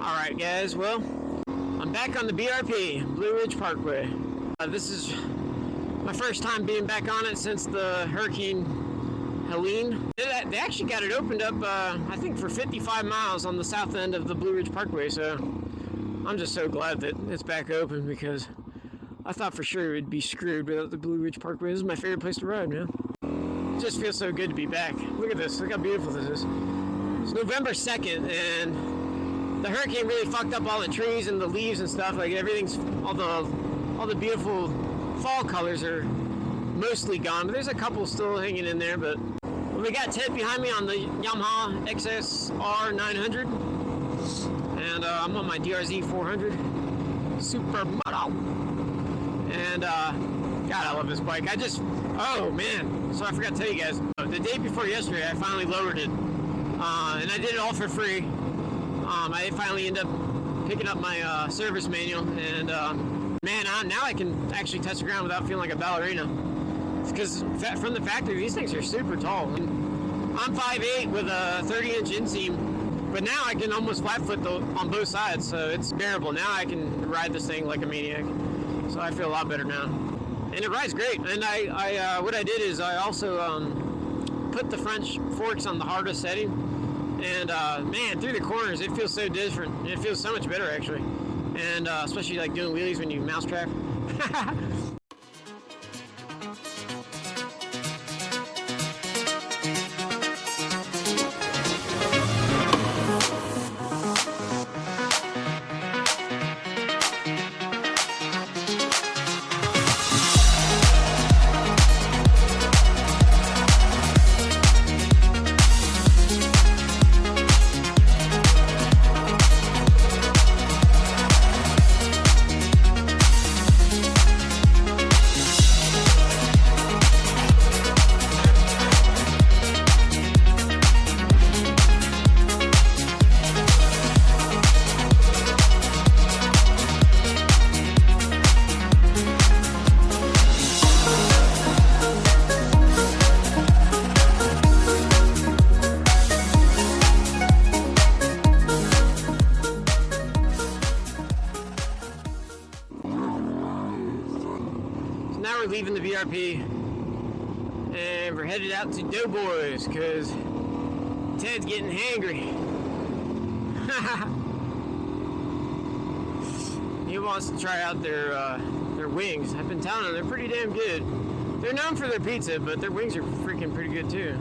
Alright guys, well, I'm back on the BRP, Blue Ridge Parkway. This is my first time being back on it since the Hurricane Helene. They actually got it opened up, I think for 55 miles on the south end of the Blue Ridge Parkway, so I'm just so glad that it's back open because I thought for sure it would be screwed without the Blue Ridge Parkway. This is my favorite place to ride, man. It just feels so good to be back. Look at this, look how beautiful this is. It's November 2nd and the hurricane really fucked up all the trees and the leaves and stuff. Like everything's, all the beautiful fall colors are mostly gone, but there's a couple still hanging in there. But we got Ted behind me on the Yamaha XSR 900, and I'm on my DRZ 400 Supermoto. And God, I love this bike. Oh man, so I forgot to tell you guys, the day before yesterday, I finally lowered it, and I did it all for free. I finally ended up picking up my service manual, and man, now I can actually touch the ground without feeling like a ballerina. Because from the factory, these things are super tall. I'm 5'8" with a 30-inch inseam, but now I can almost flat foot on both sides, so it's bearable. Now I can ride this thing like a maniac, so I feel a lot better now. And it rides great. And what I did is I also put the front forks on the hardest setting. And man, through the corners, it feels so different. It feels so much better, actually. And especially like doing wheelies when you mousetrap. Now we're leaving the BRP and we're headed out to Doughboys because Ted's getting hangry. He wants to try out their wings. I've been telling him they're pretty damn good. They're known for their pizza, but their wings are freaking pretty good too.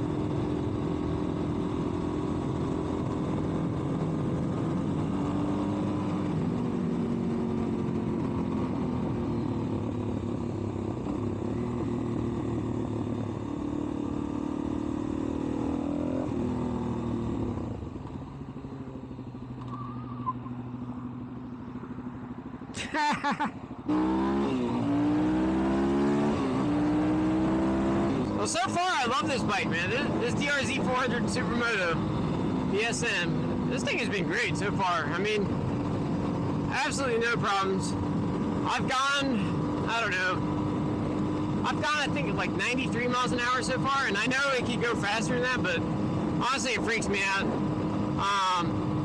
Well, so far I love this bike, man. This DRZ 400 Supermoto BSM. This thing has been great so far. I mean, absolutely no problems. I've gone, I think like 93 miles an hour so far, and I know it could go faster than that, but honestly it freaks me out.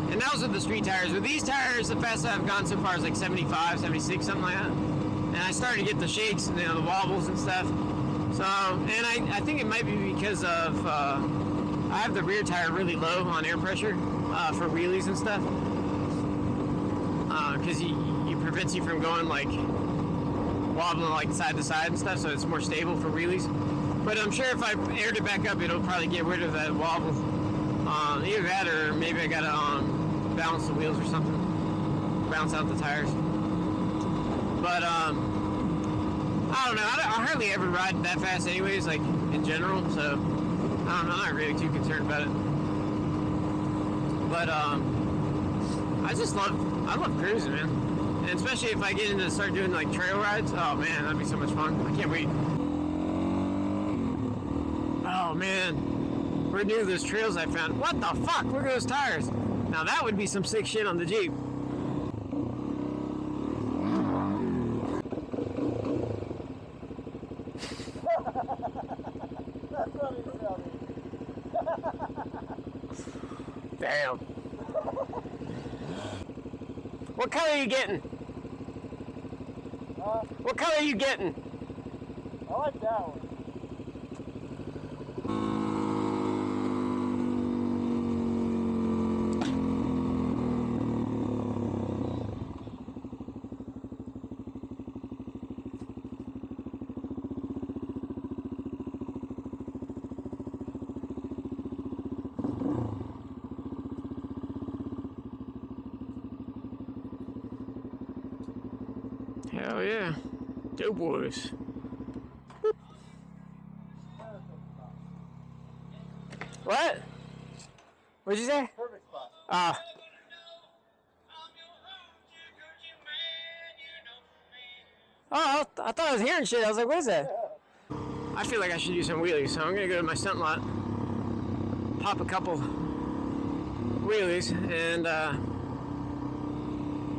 And that was with the street tires. With these tires, the fastest I've gone so far is like 75, 76, something like that. And I started to get the shakes, the wobbles and stuff. So, and I think it might be because of, I have the rear tire really low on air pressure for wheelies and stuff. Because it prevents you from going like, wobbling like side to side and stuff, so it's more stable for wheelies. But I'm sure if I aired it back up, it'll probably get rid of that wobble. Either that or maybe I gotta balance the wheels or something, bounce out the tires. But I don't know, I hardly ever ride that fast anyways, like in general, so I don't know, I'm not really too concerned about it. But I love cruising, man. And especially if I get into start doing like trail rides, oh man, that'd be so much fun. I can't wait. Oh man. We're new to those trails I found. What the fuck? Look at those tires. Now that would be some sick shit on the Jeep. Damn. What color are you getting? What color are you getting? I like that one. Hell yeah. Doughboys. What? What'd you say? Perfect spot. Oh, I thought I was hearing shit. I was like, what is that? I feel like I should do some wheelies, so I'm gonna go to my stunt lot, pop a couple wheelies, and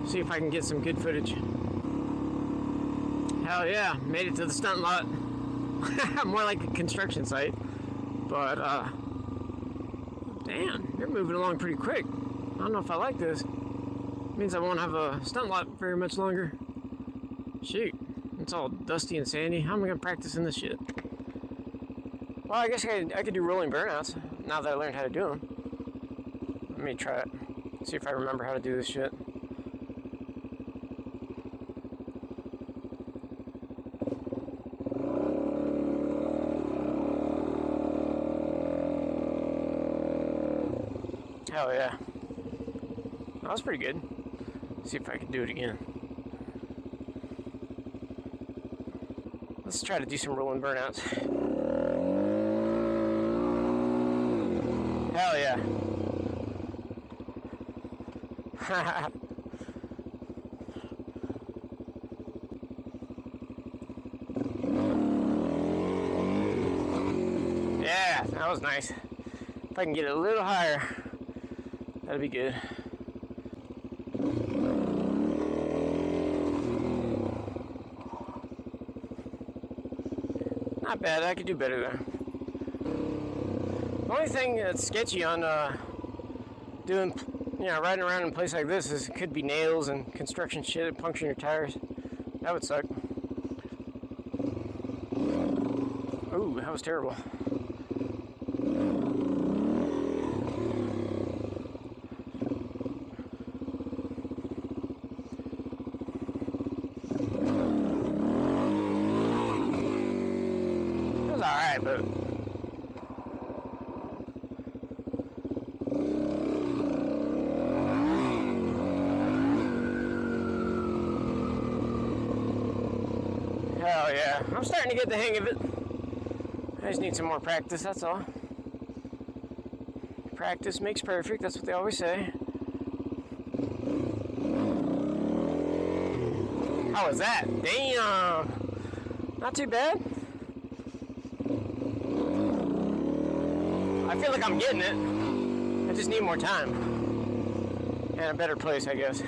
see if I can get some good footage. Hell yeah, made it to the stunt lot. More like a construction site, but damn, you're moving along pretty quick. I don't know if I like this. Means I won't have a stunt lot very much longer. Shoot, it's all dusty and sandy. How am I gonna practice in this shit? Well, I guess I could do rolling burnouts now that I learned how to do them. Let me try it. See if I remember how to do this shit. Hell yeah. That was pretty good. See if I can do it again. Let's try to do some rolling burnouts. Hell yeah. Yeah, that was nice. If I can get it a little higher, that'd be good. Not bad, I could do better there. The only thing that's sketchy on doing, riding around in a place like this is it could be nails and construction shit puncturing your tires. That would suck. Ooh, that was terrible. Alright, but hell yeah, I'm starting to get the hang of it. I just need some more practice, that's all. Practice makes perfect, that's what they always say. How was that? Damn! Not too bad. I feel like I'm getting it. I just need more time. And a better place, I guess.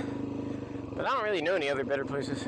But I don't really know any other better places.